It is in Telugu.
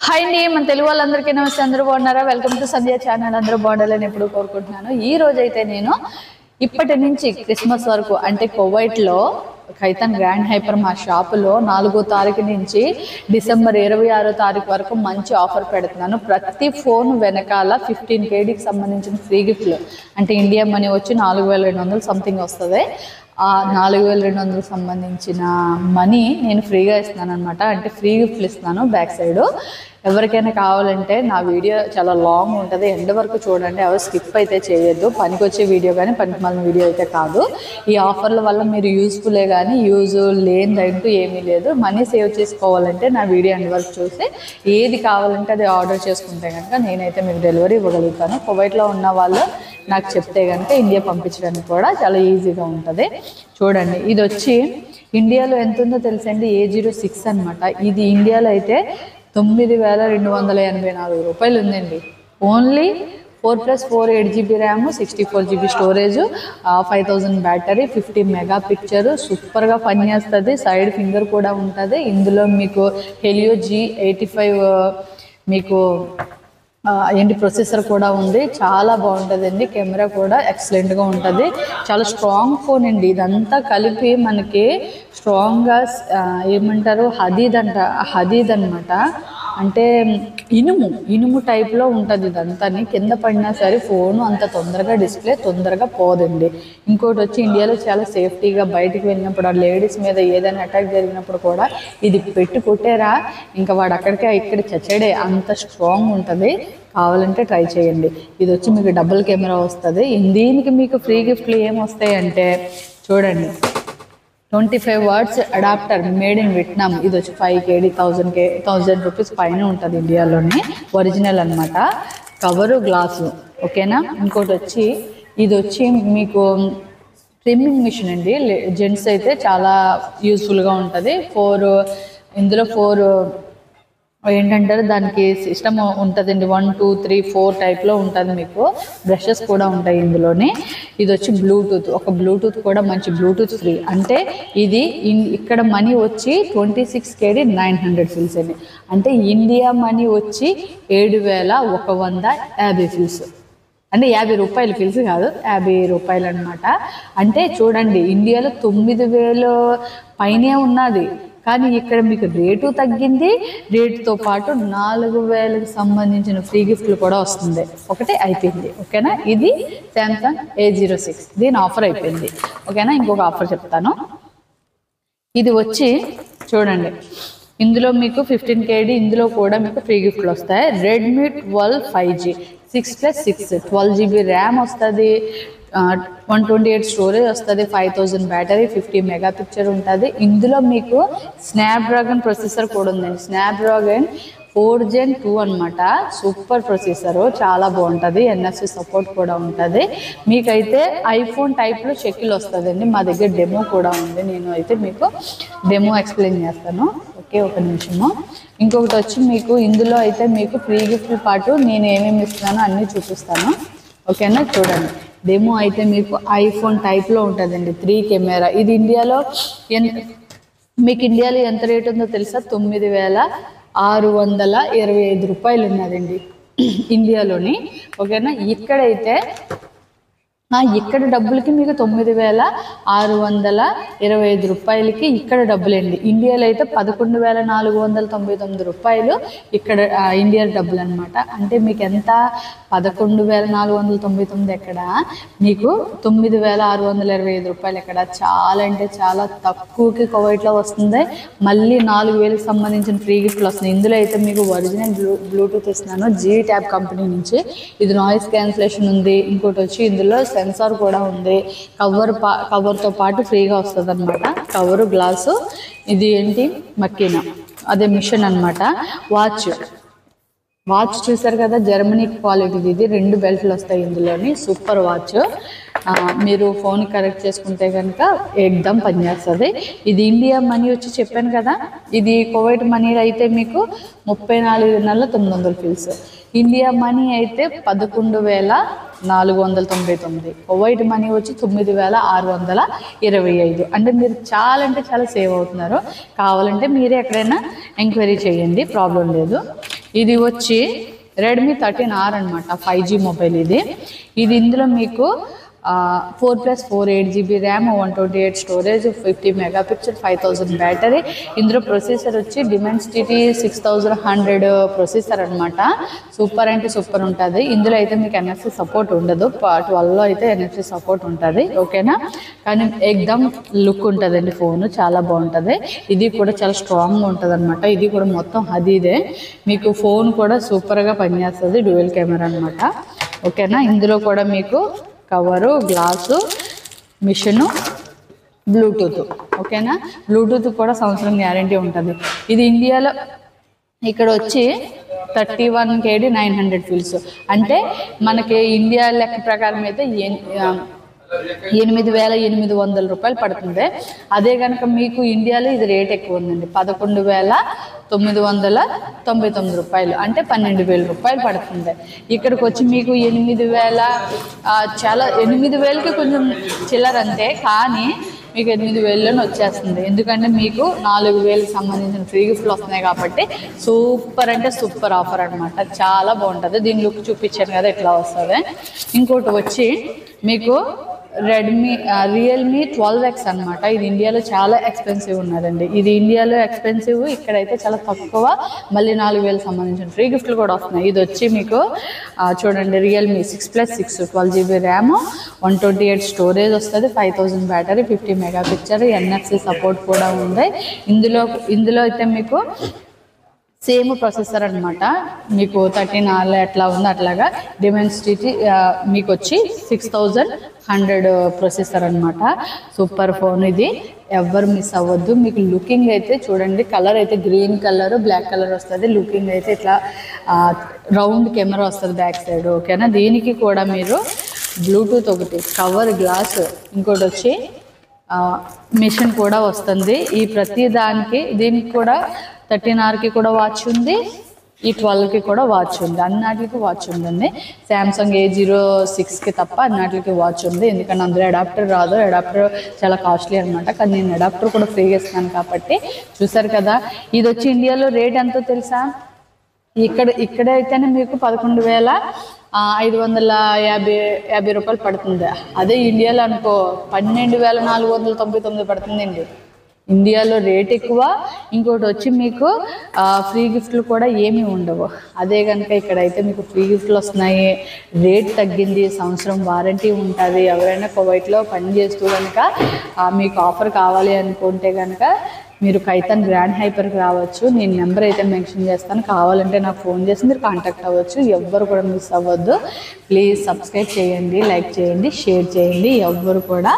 హాయ్ అండి, మన తెలుగు వాళ్ళందరికీ నమస్తే. అందరూ బాగున్నారా? Welcome to Sandhya channel. అందరూ బాగుండాలని ఎప్పుడు కోరుకుంటున్నాను. ఈ రోజు అయితే నేను ఇప్పటి నుంచి క్రిస్మస్ వరకు అంటే కువైట్లో ఖైతాన్ గ్రాండ్ హైపర్ మా షాపులో 4వ తారీఖు నుంచి డిసెంబర్ 26వ తారీఖు వరకు మంచి ఆఫర్ పెడుతున్నాను. ప్రతి ఫోన్ వెనకాల 15 KDకి సంబంధించిన ఫ్రీ గిఫ్ట్లు అంటే ఇండియా మనీ వచ్చి 4200 సంథింగ్ వస్తుంది. ఆ 4200 సంబంధించిన మనీ నేను ఫ్రీగా ఇస్తున్నాను అనమాట. అంటే ఫ్రీ గిఫ్ట్లు ఇస్తున్నాను. బ్యాక్ సైడ్ ఎవరికైనా కావాలంటే నా వీడియో చాలా లాంగ్ ఉంటుంది, ఎండ్ వరకు చూడండి. ఎవరు స్కిప్ అయితే చేయొద్దు. పనికి వచ్చే వీడియో కానీ పనికి మళ్ళీ వీడియో అయితే కాదు. ఈ ఆఫర్ల వల్ల మీరు యూజ్ఫుల్లే కానీ యూజ్ లేనిదంటూ ఏమీ లేదు. మనీ సేవ్ చేసుకోవాలంటే నా వీడియో ఎండ్ వరకు చూసి ఏది కావాలంటే అది ఆర్డర్ చేసుకుంటే కనుక నేనైతే మీకు డెలివరీ ఇవ్వగలుగుతాను. కువైట్లో ఉన్న వాళ్ళు నాకు చెప్తే కనుక ఇండియా పంపించడానికి కూడా చాలా ఈజీగా ఉంటుంది. చూడండి, ఇది వచ్చి ఇండియాలో ఎంత ఉందో తెలుసండి, A06 అనమాట. ఇది ఇండియాలో అయితే 9284 రూపాయలు ఉందండి. Only 4+4 8GB RAM, 64GB storage, 5000 battery, 50 mega picture, సూపర్గా పనిచేస్తుంది. సైడ్ ఫింగర్ కూడా ఉంటుంది. ఇందులో మీకు హెలియో G85 మీకు ప్రొసెసర్ కూడా ఉంది. చాలా బాగుంటుందండి. కెమెరా కూడా ఎక్సలెంట్గా ఉంటుంది. చాలా స్ట్రాంగ్ ఫోన్ అండి. ఇదంతా కలిపి మనకి స్ట్రాంగ్గా ఏమంటారు హదీద్ అనమాట. అంటే ఇనుము టైప్లో ఉంటుంది. ఇదంతా కింద పడినా సరే ఫోను అంత తొందరగా డిస్ప్లే తొందరగా పోదండి. ఇంకోటి వచ్చి ఇండియాలో చాలా సేఫ్టీగా బయటికి వెళ్ళినప్పుడు లేడీస్ మీద ఏదైనా అటాక్ జరిగినప్పుడు కూడా ఇది పెట్టి కొట్టారా ఇంకా వాడు అక్కడికే ఇక్కడ చచ్చడే, అంత స్ట్రాంగ్ ఉంటుంది. కావాలంటే ట్రై చేయండి. ఇది వచ్చి మీకు డబుల్ కెమెరా వస్తుంది. దీనికి మీకు ఫ్రీ గిఫ్ట్లు ఏమొస్తాయంటే చూడండి, 25 watts adapter made in Vietnam. ఇది వచ్చి 5 KD 1000 రూపీస్ పైన ఉంటుంది. ఇండియాలోనే ఒరిజినల్ అనమాట. కవరు గ్లాసు ఓకేనా. ఇంకోటి వచ్చి ఇది వచ్చి మీకు ట్రిమ్మింగ్ మిషన్ అండి. జెంట్స్ అయితే చాలా యూస్ఫుల్గా ఉంటుంది. ఇందులో 4 ఏంటంటారు దానికి సిస్టమ్ ఉంటుందండి. 1 2 3 4 టైప్లో ఉంటుంది. మీకు బ్రషెస్ కూడా ఉంటాయి ఇందులోనే. ఇది వచ్చి బ్లూటూత్, ఒక బ్లూటూత్ కూడా మంచి బ్లూటూత్ ఫ్రీ. అంటే ఇది ఇక్కడ మనీ వచ్చి 26 KD 900 ఫిల్స్ అండి. అంటే ఇండియా మనీ వచ్చి 7150 ఫిల్స్. అంటే 50 రూపాయలు ఫిల్స్ కాదు, 50 రూపాయలు అనమాట. అంటే చూడండి, ఇండియాలో 9000 పైనే ఉన్నది. కానీ ఇక్కడ మీకు రేటు తగ్గింది. రేటుతో పాటు 4000కి సంబంధించిన ఫ్రీ గిఫ్ట్లు కూడా వస్తుంది. ఒకటే అయిపోయింది ఓకేనా. ఇది శాంసంగ్ A06, దీని ఆఫర్ అయిపోయింది ఓకేనా. ఇంకొక ఆఫర్ చెప్తాను. ఇది వచ్చి చూడండి, ఇందులో మీకు 15 KD, ఇందులో కూడా మీకు ఫ్రీ గిఫ్ట్లు వస్తాయి. రెడ్మీ 12 5G 6+6 12GB ర్యామ్ వస్తుంది, 128 స్టోరేజ్ వస్తుంది, 5000 బ్యాటరీ, 50 మెగా పిక్చర్ ఉంటుంది. ఇందులో మీకు స్నాప్డ్రాగన్ ప్రొసెసర్ కూడా ఉందండి. స్నాప్డ్రాగన్ 4 Gen 2 అనమాట. సూపర్ ప్రొసెసరు, చాలా బాగుంటుంది. NFC సపోర్ట్ కూడా ఉంటుంది. మీకైతే ఐఫోన్ టైప్లో షెకిల్ వస్తుందండి. మా దగ్గర డెమో కూడా ఉంది. నేను అయితే మీకు డెమో ఎక్స్ప్లెయిన్ చేస్తాను. ఓకే, ఒక నిమిషము. ఇంకొకటి వచ్చి మీకు ఇందులో అయితే మీకు ఫ్రీ గిఫ్ట్ పాటు నేను ఏమేమి ఇస్తున్నానో అన్నీ చూపిస్తాను ఓకేనా. చూడండి, డెమో అయితే మీకు ఐఫోన్ టైప్లో ఉంటుందండి. 3 కెమెరా. ఇది ఇండియాలో మీకు ఇండియాలో ఎంత రేట్ ఉందో తెలుసా? 9625 రూపాయలు ఉన్నదండి ఇండియాలోని ఓకేనా. ఇక్కడైతే ఇక్కడ డబ్బులకి మీకు 9625 రూపాయలకి ఇక్కడ డబ్బులండి. ఇండియాలో అయితే 11499 రూపాయలు ఇక్కడ ఇండియా డబ్బులు అనమాట. అంటే మీకు ఎంత? 11499 ఎక్కడ, మీకు 9625 రూపాయలు ఎక్కడ. చాలా అంటే చాలా తక్కువకి కువైట్లో వస్తుంది. మళ్ళీ 4000కి సంబంధించిన ఫ్రీ గిఫ్ట్లు వస్తున్నాయి. ఇందులో అయితే మీకు ఒరిజినల్ బ్లూటూత్ ఇస్తున్నాను G-Tab కంపెనీ నుంచి. ఇది నాయిస్ క్యాన్సిలేషన్ ఉంది. ఇంకోటి వచ్చి ఇందులో సెన్సార్ కూడా ఉంది. కవర్తో పాటు ఫ్రీగా వస్తుంది అనమాట. Cover, glass. ఇది ఏంటి మక్కీనా, అదే మిషన్ అనమాట. వాచ్ చూసారు కదా, జర్మనీ క్వాలిటీ. ఇది 2 బెల్ట్లు వస్తాయి ఇందులోని. Super watch. మీరు ఫోన్ కరెక్ట్ చేసుకుంటే కనుక ఎగ్దమ్ పనిచేస్తుంది. ఇది ఇండియా మనీ వచ్చి చెప్పాను కదా, ఇది కువైట్ మనీ అయితే మీకు 34,900 ఫిల్స్. ఇండియా మనీ అయితే 11,499. కువైట్ మనీ వచ్చి 9,625. అంటే మీరు చాలా అంటే చాలా సేవ్ అవుతున్నారు. కావాలంటే మీరే ఎక్కడైనా ఎంక్వైరీ చేయండి, ప్రాబ్లం లేదు. ఇది వచ్చి రెడ్మీ 13R అనమాట, 5G మొబైల్ ఇది. ఇందులో మీకు 4+4 8GB RAM, 128 storage, 50 megapixel, 5000 battery. ఇందులో ప్రొసెసర్ వచ్చి డిమెన్సిటీ 6100 ప్రొసెసర్ అనమాట. సూపర్ అంటే సూపర్ ఉంటుంది. ఇందులో అయితే మీకు NFC సపోర్ట్ ఉండదు, పార్ట్ 12లో అయితే NFC సపోర్ట్ ఉంటుంది, ఓకేనా. కానీ ఎక్దమ్ లుక్ ఉంటుందండి, ఫోన్ చాలా బాగుంటుంది. ఇది కూడా చాలా స్ట్రాంగ్గా ఉంటుంది అనమాట. ఇది కూడా మొత్తం ఇదే మీకు ఫోన్ కూడా సూపర్గా పనిచేస్తుంది, డ్యూయల్ కెమెరా అనమాట, ఓకేనా. ఇందులో కూడా మీకు కవరు, గ్లాసు, మిషను, బ్లూటూత్, ఓకేనా. బ్లూటూత్ కూడా సంవత్సరం గ్యారంటీ ఉంటుంది. ఇది ఇండియాలో ఇక్కడ వచ్చి 31 KD 900 ఫీల్స్, అంటే మనకి ఇండియా లెక్క ప్రకారం అయితే 8800 రూపాయలు పడుతుంది. అదే కనుక మీకు ఇండియాలో ఇది రేట్ ఎక్కువ ఉందండి, 11,999 రూపాయలు, అంటే 12,000 రూపాయలు పడుతుంది. ఇక్కడికి వచ్చి మీకు 8,000 చాలా 8,000కి కొంచెం చిల్లర అంతే, కానీ మీకు 8,000లోనే వచ్చేస్తుంది. ఎందుకంటే మీకు 4,000కి సంబంధించిన ఫ్రీ గిఫ్ట్లు వస్తున్నాయి కాబట్టి సూపర్ అంటే సూపర్ ఆఫర్ అనమాట, చాలా బాగుంటుంది. దీని లుక్ చూపించాను కదా ఎట్లా వస్తుంది. ఇంకోటి వచ్చి మీకు రియల్మీ 12X అనమాట. ఇది ఇండియాలో చాలా ఎక్స్పెన్సివ్ ఉన్నదండి. ఇది ఇండియాలో ఎక్స్పెన్సివ్, ఇక్కడైతే చాలా తక్కువ, మళ్ళీ 4,000 సంబంధించిన ఫ్రీ గిఫ్ట్లు కూడా వస్తున్నాయి. ఇది వచ్చి మీకు చూడండి, రియల్మీ 6+6 12GB ర్యామ్, 128 స్టోరేజ్ వస్తుంది, 5000 బ్యాటరీ, 50 మెగాపిక్సెల్, NFC సపోర్ట్ కూడా ఉంది. ఇందులో అయితే మీకు సేమ్ ప్రాసెసర్ అనమాట, మీకు 13R ఎట్లా ఉందో అట్లాగా డిమెన్సిటీ మీకు వచ్చి 6100 ప్రొసెసర్ అనమాట. సూపర్ ఫోన్ ఇది, ఎవరు మిస్ అవ్వద్దు. మీకు లుకింగ్ అయితే చూడండి, కలర్ అయితే గ్రీన్ కలర్, బ్లాక్ కలర్ వస్తుంది. లుకింగ్ అయితే ఇట్లా రౌండ్ కెమెరా వస్తుంది బ్యాక్ సైడ్, ఓకేనా. దీనికి కూడా మీరు బ్లూటూత్ ఒకటి, కవర్, గ్లాస్, ఇంకోటి వచ్చి మిషన్ కూడా వస్తుంది. ఈ ప్రతి దానికి దీనికి కూడా 13Rకి కూడా వాచ్ ఉంది, ఈ 12కి కూడా వాచ్ ఉంది, అన్నిటికి వాచ్ ఉందండి. శాంసంగ్ A06కి తప్ప అన్నిటికి వాచ్ ఉంది. ఎందుకంటే అందులో అడాప్టర్ రాదు, అడాప్టర్ చాలా కాస్ట్లీ అనమాట. కానీ నేను అడాప్టర్ కూడా ఫ్రీగా ఇస్తాను కాబట్టి చూసారు కదా. ఇది వచ్చి ఇండియాలో రేట్ ఎంతో తెలుసా, ఇక్కడైతేనే మీకు 11,550 రూపాయలు పడుతుంది. అదే ఇండియాలో అనుకో 12,499 పడుతుందండి. ఇండియాలో రేట్ ఎక్కువ. ఇంకోటి వచ్చి మీకు ఫ్రీ గిఫ్ట్లు కూడా ఏమీ ఉండవు. అదే కనుక ఇక్కడైతే మీకు ఫ్రీ గిఫ్ట్లు వస్తున్నాయి, రేట్ తగ్గింది, సంవత్సరం వారంటీ ఉంటుంది. ఎవరైనా కువైట్లో పని చేస్తూ కనుక మీకు ఆఫర్ కావాలి అనుకుంటే కనుక మీరు కైతాన్ గ్రాండ్ హైపర్కి రావచ్చు. నేను నెంబర్ అయితే మెన్షన్ చేస్తాను, కావాలంటే నాకు ఫోన్ చేసి మీరు కాంటాక్ట్ అవ్వచ్చు. ఎవ్వరు కూడా మిస్ అవ్వద్దు. ప్లీజ్ సబ్స్క్రైబ్ చేయండి, లైక్ చేయండి, షేర్ చేయండి. ఎవ్వరు కూడా